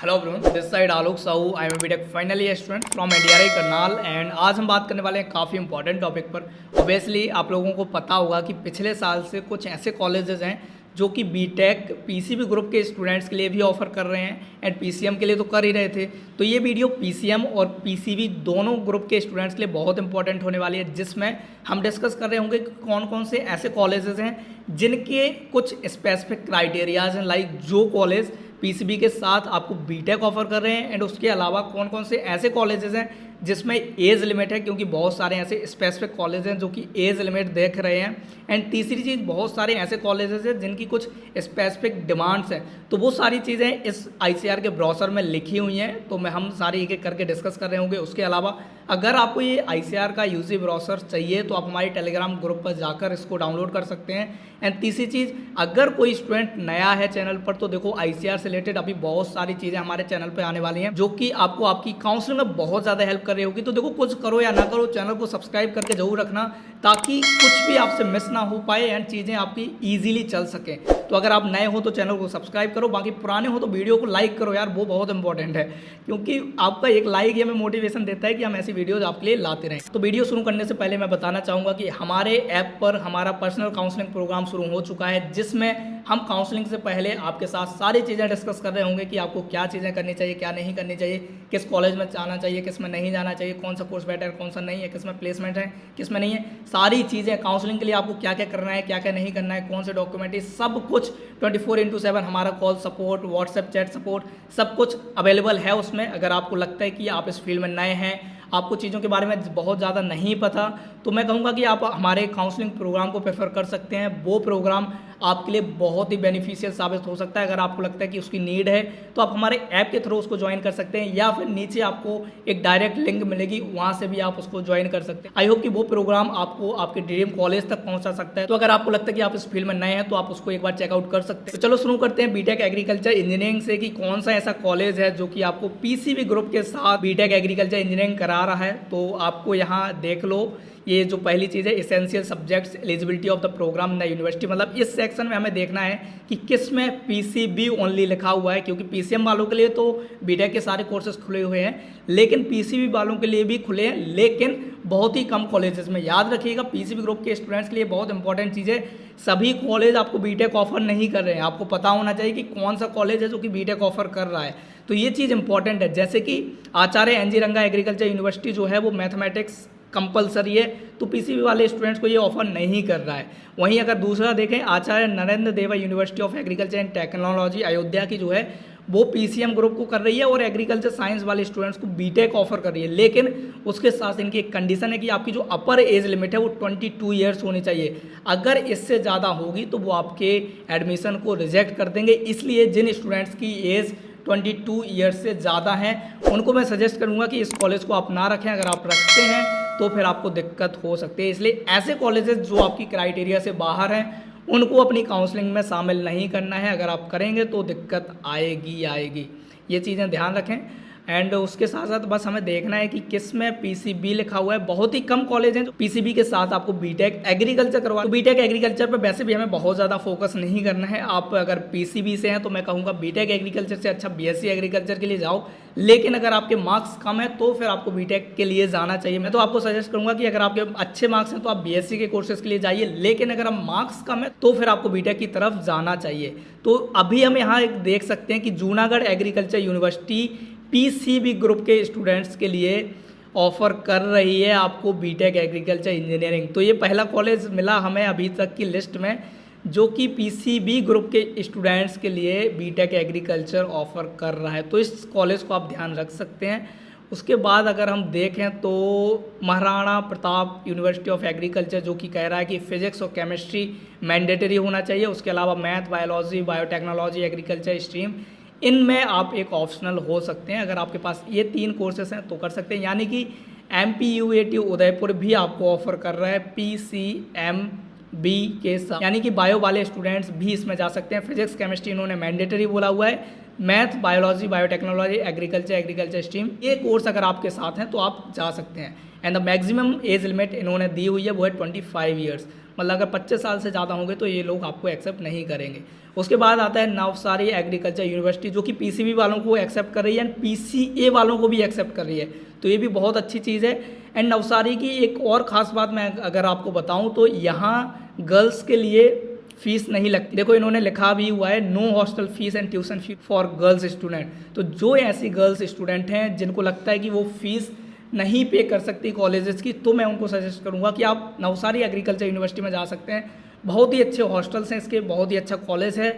Hello everyone, this side Alok Sahu. I am BTech final year student from NDRI Karnal and आज हम बात करने वाले हैं काफ़ी इंपॉर्टेंट टॉपिक पर। ऑब्वियसली आप लोगों को पता होगा कि पिछले साल से कुछ ऐसे कॉलेजेस हैं जो कि बीटेक पीसीबी ग्रुप के स्टूडेंट्स के लिए भी ऑफर कर रहे हैं एंड पीसीएम के लिए तो कर ही रहे थे। तो ये वीडियो पीसीएम और पीसीबी दोनों ग्रुप के स्टूडेंट्स के लिए बहुत इंपॉर्टेंट होने वाली है, जिसमें हम डिस्कस कर रहे होंगे कि कौन कौन से ऐसे कॉलेजेस हैं जिनके कुछ स्पेसिफिक क्राइटेरियाज हैं, लाइक जो कॉलेज पीसीबी के साथ आपको बीटेक ऑफर कर रहे हैं एंड उसके अलावा कौन कौन से ऐसे कॉलेजेस हैं जिसमें एज लिमिट है, क्योंकि बहुत सारे ऐसे स्पेसिफिक कॉलेज हैं जो कि एज लिमिट देख रहे हैं। एंड तीसरी चीज़, बहुत सारे ऐसे कॉलेजेस हैं जिनकी कुछ स्पेसिफिक डिमांड्स हैं। तो वो सारी चीज़ें इस आईसीआर के ब्राउज़र में लिखी हुई हैं, तो मैं हम सारी एक एक करके डिस्कस कर रहे होंगे। उसके अलावा अगर आपको ये आईसीआर का यूजी ब्राउज़र चाहिए तो आप हमारे टेलीग्राम ग्रुप पर जाकर इसको डाउनलोड कर सकते हैं। एंड तीसरी चीज़, अगर कोई स्टूडेंट नया है चैनल पर तो देखो आईसीआर से रिलेटेड अभी बहुत सारी चीज़ें हमारे चैनल पर आने वाली हैं जो कि आपको आपकी काउंसलिंग में बहुत ज़्यादा हेल्प कर रही होगी। तो देखो, कुछ करो या ना करो, चैनल को सब्सक्राइब करके जरूर रखना ताकि कुछ भी आपसे मिस ना हो पाए एंड चीज़ें आपकी ईजिली चल सकें। तो अगर आप नए हो तो चैनल को सब्सक्राइब करो, बाकी पुराने हो तो वीडियो को लाइक करो यार, वो बहुत इंपॉर्टेंट है, क्योंकि आपका एक लाइक ही हमें मोटिवेशन देता है कि हम ऐसी वीडियोज आपके लिए लाते रहें। तो वीडियो शुरू करने से पहले मैं बताना चाहूँगा कि हमारे ऐप पर हमारा पर्सनल काउंसलिंग प्रोग्राम शुरू हो चुका है, जिसमें हम काउंसलिंग से पहले आपके साथ सारी चीज़ें डिस्कस कर रहे होंगे कि आपको क्या चीज़ें करनी चाहिए, क्या नहीं करनी चाहिए, किस कॉलेज में जाना चाहिए, किस में नहीं जाना चाहिए, कौन सा कोर्स बेटर है, कौन सा नहीं है, किस में प्लेसमेंट है, किस में नहीं है। सारी चीज़ें काउंसलिंग के लिए आपको क्या क्या करना है, क्या क्या नहीं करना है, कौन से डॉक्यूमेंट, सब कुछ 24/7 हमारा call support, WhatsApp chat support, सब कुछ अवेलेबल है उसमें। अगर आपको लगता है कि आप इस फील्ड में नए हैं, आपको चीज़ों के बारे में बहुत ज़्यादा नहीं पता, तो मैं कहूँगा कि आप हमारे काउंसलिंग प्रोग्राम को प्रेफर कर सकते हैं। वो प्रोग्राम आपके लिए बहुत ही बेनिफिशियल साबित हो सकता है। अगर आपको लगता है कि उसकी नीड है तो आप हमारे ऐप के थ्रू उसको ज्वाइन कर सकते हैं, या फिर नीचे आपको एक डायरेक्ट लिंक मिलेगी, वहाँ से भी आप उसको ज्वाइन कर सकते हैं। आई होप कि वो प्रोग्राम आपको आपके ड्रीम कॉलेज तक पहुँचा सकता है। तो अगर आपको लगता है कि आप इस फील्ड में नए हैं तो आप उसको एक बार चेकआउट कर सकते हैं। तो चलो शुरू करते हैं बीटेक एग्रीकल्चर इंजीनियरिंग से, कि कौन सा ऐसा कॉलेज है जो कि आपको पीसीबी ग्रुप के साथ बीटेक एग्रीकल्चर इंजीनियरिंग करा रहा है। तो आपको यहाँ देख लो, ये जो पहली चीज़ है essential subjects eligibility of the programme in university, मतलब इस सेक्शन में हमें देखना है कि किस में पीसीबी ओनली लिखा हुआ है, क्योंकि पीसीएम वालों के लिए तो बीटेक के सारे कोर्सेज खुले हुए हैं, लेकिन पीसीबी वालों के लिए भी खुले हैं, लेकिन बहुत ही कम कॉलेजेस में। याद रखिएगा, पीसीबी ग्रुप के स्टूडेंट्स के लिए बहुत इंपॉर्टेंट चीज़ है, सभी कॉलेज आपको बीटेक ऑफर नहीं कर रहे हैं। आपको पता होना चाहिए कि कौन सा कॉलेज है जो कि बीटेक ऑफर कर रहा है, तो ये चीज़ इंपॉर्टेंट है। जैसे कि आचार्य एनजी रंगा एग्रीकल्चर यूनिवर्सिटी जो है वो मैथमेटिक्स कंपलसरी है, तो पीसीबी वाले स्टूडेंट्स को ये ऑफर नहीं कर रहा है। वहीं अगर दूसरा देखें, आचार्य नरेंद्र देवा university of agriculture and technology Ayodhya की जो है वो पीसीएम ग्रुप को कर रही है और एग्रीकल्चर साइंस वाले स्टूडेंट्स को बीटेक ऑफर कर रही है, लेकिन उसके साथ इनकी एक कंडीशन है कि आपकी जो अपर एज लिमिट है वो 22 ईयर्स होनी चाहिए। अगर इससे ज़्यादा होगी तो वो आपके एडमिशन को रिजेक्ट कर देंगे। इसलिए जिन स्टूडेंट्स की एज 22 ईयर्स से ज़्यादा हैं उनको मैं सजेस्ट करूँगा कि इस कॉलेज को आप ना रखें। अगर आप रखते हैं तो फिर आपको दिक्कत हो सकती है। इसलिए ऐसे कॉलेजेस जो आपकी क्राइटेरिया से बाहर हैं उनको अपनी काउंसलिंग में शामिल नहीं करना है। अगर आप करेंगे तो दिक्कत आएगी। ये चीज़ें ध्यान रखें। एंड उसके साथ साथ बस हमें देखना है कि किस में पीसीबी लिखा हुआ है। बहुत ही कम कॉलेज हैं जो पीसीबी के साथ आपको बीटेक एग्रीकल्चर करवा। तो बीटेक एग्रीकल्चर पर वैसे भी हमें बहुत ज़्यादा फोकस नहीं करना है। आप अगर पीसीबी से हैं तो मैं कहूँगा बीटेक एग्रीकल्चर से अच्छा बीएससी एग्रीकल्चर के लिए जाओ, लेकिन अगर आपके मार्क्स कम है तो फिर आपको बीटेक के लिए जाना चाहिए। मैं तो आपको सजेस्ट करूँगा कि अगर आपके अच्छे मार्क्स हैं तो आप बीएससी के कोर्सेज के लिए जाइए, लेकिन अगर आप मार्क्स कम है तो फिर आपको बीटेक की तरफ जाना चाहिए। तो अभी हम यहाँ एक देख सकते हैं कि Junagadh agriculture university PCB group के स्टूडेंट्स के लिए ऑफर कर रही है आपको बीटेक एग्रीकल्चर इंजीनियरिंग। तो ये पहला कॉलेज मिला हमें अभी तक की लिस्ट में जो कि पीसीबी ग्रुप के स्टूडेंट्स के लिए बीटेक एग्रीकल्चर ऑफर कर रहा है, तो इस कॉलेज को आप ध्यान रख सकते हैं। उसके बाद अगर हम देखें तो Maharana Pratap university of agriculture जो कि कह रहा है कि फिजिक्स और केमिस्ट्री मैंडेटरी होना चाहिए, उसके अलावा math, biology, biotechnology, agriculture stream, इनमें आप एक ऑप्शनल हो सकते हैं। अगर आपके पास ये 3 कोर्सेस हैं तो कर सकते हैं। यानी कि MPUAT उदयपुर भी आपको ऑफर कर रहा है PCMB के साथ, यानी कि बायो वाले स्टूडेंट्स भी इसमें जा सकते हैं। फिजिक्स केमिस्ट्री इन्होंने मैंडेटरी बोला हुआ है, math, biology, biotechnology, agriculture stream, ये कोर्स अगर आपके साथ हैं तो आप जा सकते हैं। And the maximum age limit इन्होंने दी हुई है वो है 25 ईयर्स, मतलब अगर 25 साल से ज़्यादा होंगे तो ये लोग आपको एक्सेप्ट नहीं करेंगे। उसके बाद आता है नवसारी एग्रीकल्चर यूनिवर्सिटी, जो कि पीसीबी वालों को एक्सेप्ट कर रही है एंड पीसीए वालों को भी एक्सेप्ट कर रही है, तो ये भी बहुत अच्छी चीज़ है। एंड नवसारी की एक और ख़ास बात मैं अगर आपको बताऊं तो यहाँ गर्ल्स के लिए फ़ीस नहीं लगती। देखो इन्होंने लिखा भी हुआ है no hostel fees and tuition fee for girls student. तो जो ऐसी गर्ल्स स्टूडेंट हैं जिनको लगता है कि वो फीस नहीं पे कर सकती कॉलेजेस की, तो मैं उनको सजेस्ट करूंगा कि आप नवसारी एग्रीकल्चर यूनिवर्सिटी में जा सकते हैं। बहुत ही अच्छे हॉस्टल्स हैं इसके, बहुत ही अच्छा कॉलेज है,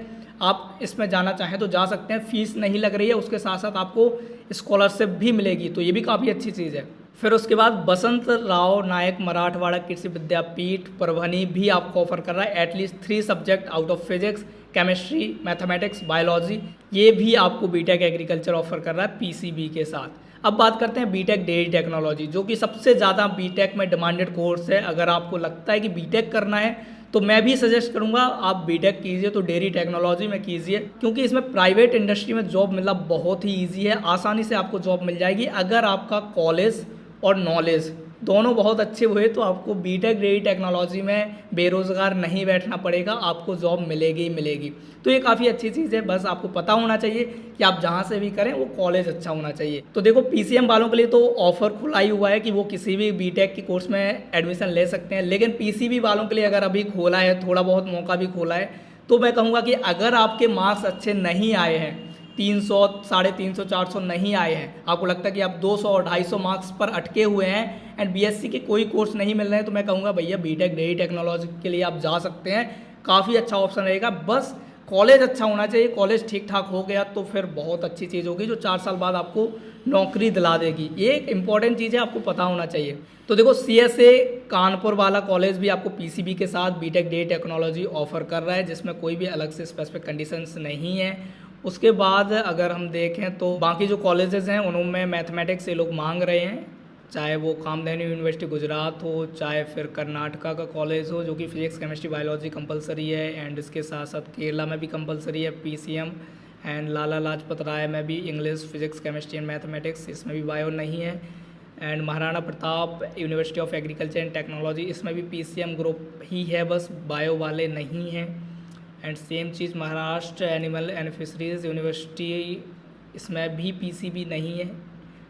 आप इसमें जाना चाहें तो जा सकते हैं। फ़ीस नहीं लग रही है, उसके साथ साथ आपको स्कॉलरशिप भी मिलेगी, तो ये भी काफ़ी अच्छी चीज़ है। फिर उसके बाद बसंत राव नायक मराठवाड़ा कृषि विद्यापीठ परभनी भी आपको ऑफर कर रहा है at least 3 subject out of physics, chemistry, mathematics, biology, ये भी आपको बीटेक एग्रीकल्चर ऑफर कर रहा है पीसीबी के साथ। अब बात करते हैं बीटेक डेयरी टेक्नोलॉजी, जो कि सबसे ज़्यादा बीटेक में डिमांडेड कोर्स है। अगर आपको लगता है कि बीटेक करना है तो मैं भी सजेस्ट करूंगा आप बीटेक कीजिए तो डेयरी टेक्नोलॉजी में कीजिए, क्योंकि इसमें प्राइवेट इंडस्ट्री में जॉब मिलना बहुत ही ईजी है, आसानी से आपको जॉब मिल जाएगी। अगर आपका कॉलेज और नॉलेज दोनों बहुत अच्छे हुए तो आपको बीटेक डेयरी टेक्नोलॉजी में बेरोज़गार नहीं बैठना पड़ेगा, आपको जॉब मिलेगी ही मिलेगी। तो ये काफ़ी अच्छी चीज़ है, बस आपको पता होना चाहिए कि आप जहाँ से भी करें वो कॉलेज अच्छा होना चाहिए। तो देखो पीसीएम वालों के लिए तो ऑफर खुला ही हुआ है कि वो किसी भी बीटेक के कोर्स में एडमिशन ले सकते हैं, लेकिन पीसीबी वालों के लिए अगर अभी खोला है, थोड़ा बहुत मौका भी खोला है, तो मैं कहूँगा कि अगर आपके मार्क्स अच्छे नहीं आए हैं, 300, 350, 400 नहीं आए हैं, आपको लगता है कि आप 200 और 250 मार्क्स पर अटके हुए हैं एंड बीएससी के कोई कोर्स नहीं मिल रहे हैं, तो मैं कहूँगा भैया बीटेक डेयरी टेक्नोलॉजी के लिए आप जा सकते हैं, काफ़ी अच्छा ऑप्शन रहेगा। बस कॉलेज अच्छा होना चाहिए, कॉलेज ठीक ठाक हो गया तो फिर बहुत अच्छी चीज़ होगी जो 4 साल बाद आपको नौकरी दिला देगी। ये एक इंपॉर्टेंट चीज़ है, आपको पता होना चाहिए। तो देखो सीएसए कानपुर वाला कॉलेज भी आपको पीसीबी के साथ बीटेक डेयरी टेक्नोलॉजी ऑफर कर रहा है, जिसमें कोई भी अलग से स्पेसिफिक कंडीशंस नहीं है। उसके बाद अगर हम देखें तो बाकी जो कॉलेजेस हैं उनमें मैथमेटिक्स से लोग मांग रहे हैं, चाहे वो कामधेनु यूनिवर्सिटी गुजरात हो, चाहे फिर कर्नाटका का कॉलेज हो जो कि फिजिक्स, केमिस्ट्री, बायोलॉजी कंपलसरी है, एंड इसके साथ साथ केरला में भी कंपलसरी है पीसीएम, एंड लाला लाजपत राय में भी English, physics, chemistry and mathematics, इसमें भी बायो नहीं है। And Maharana Pratap university of agriculture and technology, इसमें भी पीसीएम ग्रुप ही है, बस बायो वाले नहीं हैं। And same cheese Maharashtra animal and fisheries university, इसमें भी पीसीबी नहीं है।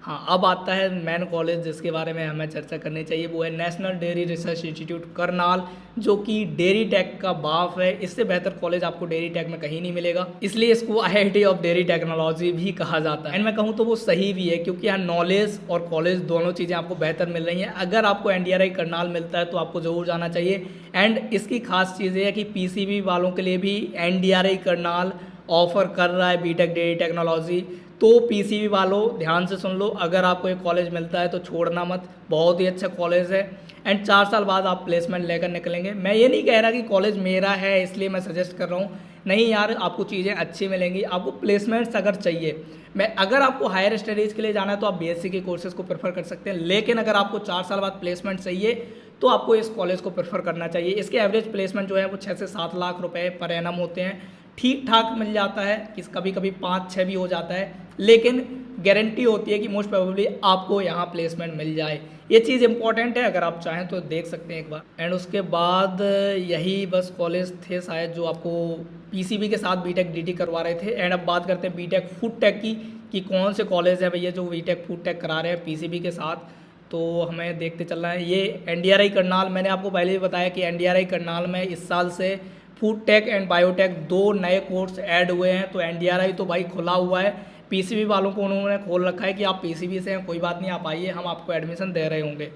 हाँ, अब आता है मेन कॉलेज जिसके बारे में हमें चर्चा करनी चाहिए, वो है national dairy research institute Karnal, जो कि डेयरी टेक का बाप है। इससे बेहतर कॉलेज आपको डेयरी टेक में कहीं नहीं मिलेगा, इसलिए इसको आईआईटी ऑफ डेयरी टेक्नोलॉजी भी कहा जाता है। एंड मैं कहूँ तो वो सही भी है, क्योंकि यहाँ नॉलेज और कॉलेज दोनों चीज़ें आपको बेहतर मिल रही हैं। अगर आपको एनडीआरआई करनाल मिलता है तो आपको ज़रूर जाना चाहिए। एंड इसकी खास चीज़ ये है कि पीसीबी वालों के लिए भी एनडीआरआई करनाल ऑफर कर रहा है बीटेक डेयरी टेक्नोलॉजी। तो पीसीबी वालों ध्यान से सुन लो, अगर आपको एक कॉलेज मिलता है तो छोड़ना मत, बहुत ही अच्छा कॉलेज है। एंड 4 साल बाद आप प्लेसमेंट लेकर निकलेंगे। मैं ये नहीं कह रहा कि कॉलेज मेरा है इसलिए मैं सजेस्ट कर रहा हूँ, नहीं यार, आपको चीज़ें अच्छी मिलेंगी। आपको प्लेसमेंट्स अगर चाहिए, अगर आपको हायर स्टडीज़ के लिए जाना है तो आप बीएससी के कोर्सेज को प्रेफर कर सकते हैं, लेकिन अगर आपको 4 साल बाद प्लेसमेंट चाहिए तो आपको इस कॉलेज को प्रेफर करना चाहिए। इसके एवरेज प्लेसमेंट जो है वो 6 से 7 लाख रुपए पर एनम होते हैं, ठीक ठाक मिल जाता है, किस कभी कभी 5-6 भी हो जाता है, लेकिन गारंटी होती है कि मोस्ट प्रोबेबली आपको यहाँ प्लेसमेंट मिल जाए। ये चीज़ इंपॉर्टेंट है, अगर आप चाहें तो देख सकते हैं एक बार। एंड उसके बाद यही बस कॉलेज थे शायद जो आपको पीसीबी के साथ बीटेक डीटी करवा रहे थे। एंड अब बात करते हैं बीटेक फूड टेक की, कि कौन से कॉलेज है भैया जो बीटेक फूड टेक करा रहे हैं पीसीबी के साथ। तो हमें देखते चलना है। ये एनडीआरआई करनाल, मैंने आपको पहले ही बताया कि एनडीआरआई करनाल में इस साल से फूड टेक एंड बायोटेक 2 नए कोर्स ऐड हुए हैं। तो एनडीआरआई तो भाई खुला हुआ है, पीसीबी वालों को उन्होंने खोल रखा है कि आप पीसीबी से हैं, कोई बात नहीं, आप आइए, हम आपको एडमिशन दे रहे होंगे।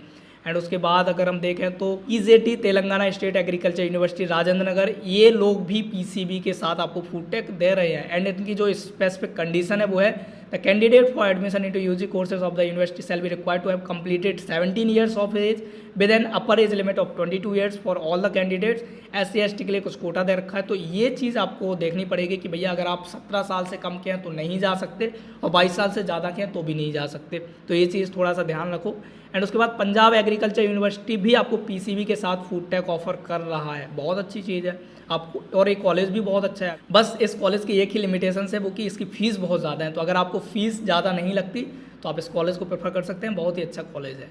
एंड उसके बाद अगर हम देखें तो EJT Telangana state agriculture university Rajendranagar, ये लोग भी पीसीबी के साथ आपको फूड टेक दे रहे हैं। एंड इनकी जो स्पेसिफिक कंडीशन है वो है the candidate for admission into UG courses of the university shall be required to have completed 17 years of age with an upper age limit of 22 years for all the candidates. SC/ST के लिए कुछ कोटा दे रखा है, तो ये चीज़ आपको देखनी पड़ेगी कि भैया अगर आप 17 साल से कम के हैं तो नहीं जा सकते, और 22 साल से ज़्यादा के हैं तो भी नहीं जा सकते। तो ये चीज़ थोड़ा सा ध्यान रखो। एंड उसके बाद पंजाब एग्रीकल्चर यूनिवर्सिटी भी आपको पीसीबी के साथ फूड टेक ऑफर कर रहा है, बहुत अच्छी चीज़ है। आपको, और ये कॉलेज भी बहुत अच्छा है। बस इस कॉलेज की एक ही लिमिटेशन है वो कि इसकी फ़ीस बहुत ज़्यादा है। तो अगर आपको फ़ीस ज़्यादा नहीं लगती तो आप इस कॉलेज को प्रेफर कर सकते हैं, बहुत ही अच्छा कॉलेज है।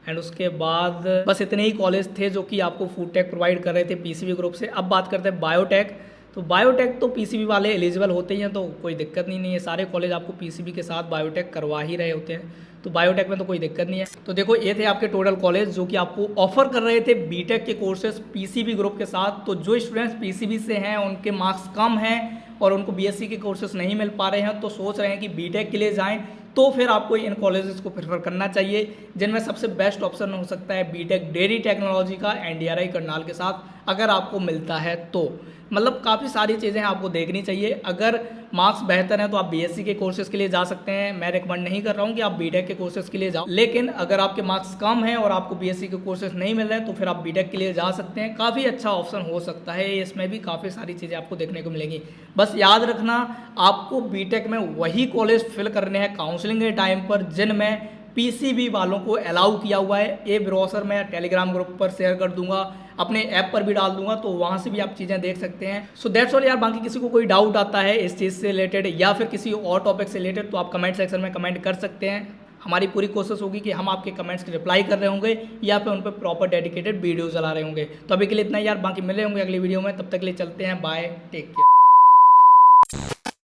एंड उसके बाद बस इतने ही कॉलेज थे जो कि आपको फूड टेक प्रोवाइड कर रहे थे पीसीबी ग्रुप से। अब बात करते हैं बायोटेक। तो बायोटेक तो पीसीबी वाले एलिजिबल होते ही हैं, तो कोई दिक्कत नहीं है। सारे कॉलेज आपको पीसीबी के साथ बायोटेक करवा ही रहे होते हैं, तो बायोटेक में तो कोई दिक्कत नहीं है। तो देखो ये थे आपके टोटल कॉलेज जो कि आपको ऑफर कर रहे थे बीटेक के कोर्सेज पीसीबी ग्रुप के साथ। तो जो स्टूडेंट्स पीसीबी से हैं उनके मार्क्स कम हैं और उनको बीएससी के कोर्सेज नहीं मिल पा रहे हैं, तो सोच रहे हैं कि बीटेक के लिए जाएं, तो फिर आपको इन कॉलेजेस को प्रेफर करना चाहिए, जिनमें सबसे बेस्ट ऑप्शन हो सकता है बीटेक डेयरी टेक्नोलॉजी का एनडीआरआई करनाल के साथ, अगर आपको मिलता है तो। मतलब काफ़ी सारी चीज़ें आपको देखनी चाहिए। अगर मार्क्स बेहतर हैं तो आप बीएससी के कोर्सेज के लिए जा सकते हैं। मैं रिकमेंड नहीं कर रहा हूँ कि आप बीटेक के कोर्सेज के लिए जाओ, लेकिन अगर आपके मार्क्स कम हैं और आपको बीएससी के कोर्सेज नहीं मिल रहे हैं तो फिर आप बीटेक के लिए जा सकते हैं। काफ़ी अच्छा ऑप्शन हो सकता है, इसमें भी काफ़ी सारी चीज़ें आपको देखने को मिलेंगी। बस याद रखना, आपको बीटेक में वही कॉलेज फिल करने हैं काउंसलिंग के टाइम पर जिनमें पीसीबी वालों को अलाउ किया हुआ है। ये ब्रोशर मैं टेलीग्राम ग्रुप पर शेयर कर दूंगा, अपने ऐप पर भी डाल दूंगा, तो वहाँ से भी आप चीज़ें देख सकते हैं। सो दैट्स ऑल यार। बाकी किसी को कोई डाउट आता है इस चीज़ से रिलेटेड या फिर किसी और टॉपिक से रिलेटेड तो आप कमेंट सेक्शन में कमेंट कर सकते हैं। हमारी पूरी कोशिश होगी कि हम आपके कमेंट्स की रिप्लाई कर रहे होंगे या फिर उन पर प्रॉपर डेडिकेटेड वीडियोज चला रहे होंगे। तो अभी के लिए इतना यार, बाकी मिले होंगे अगली वीडियो में, तब तक के लिए चलते हैं, बाय, टेक केयर।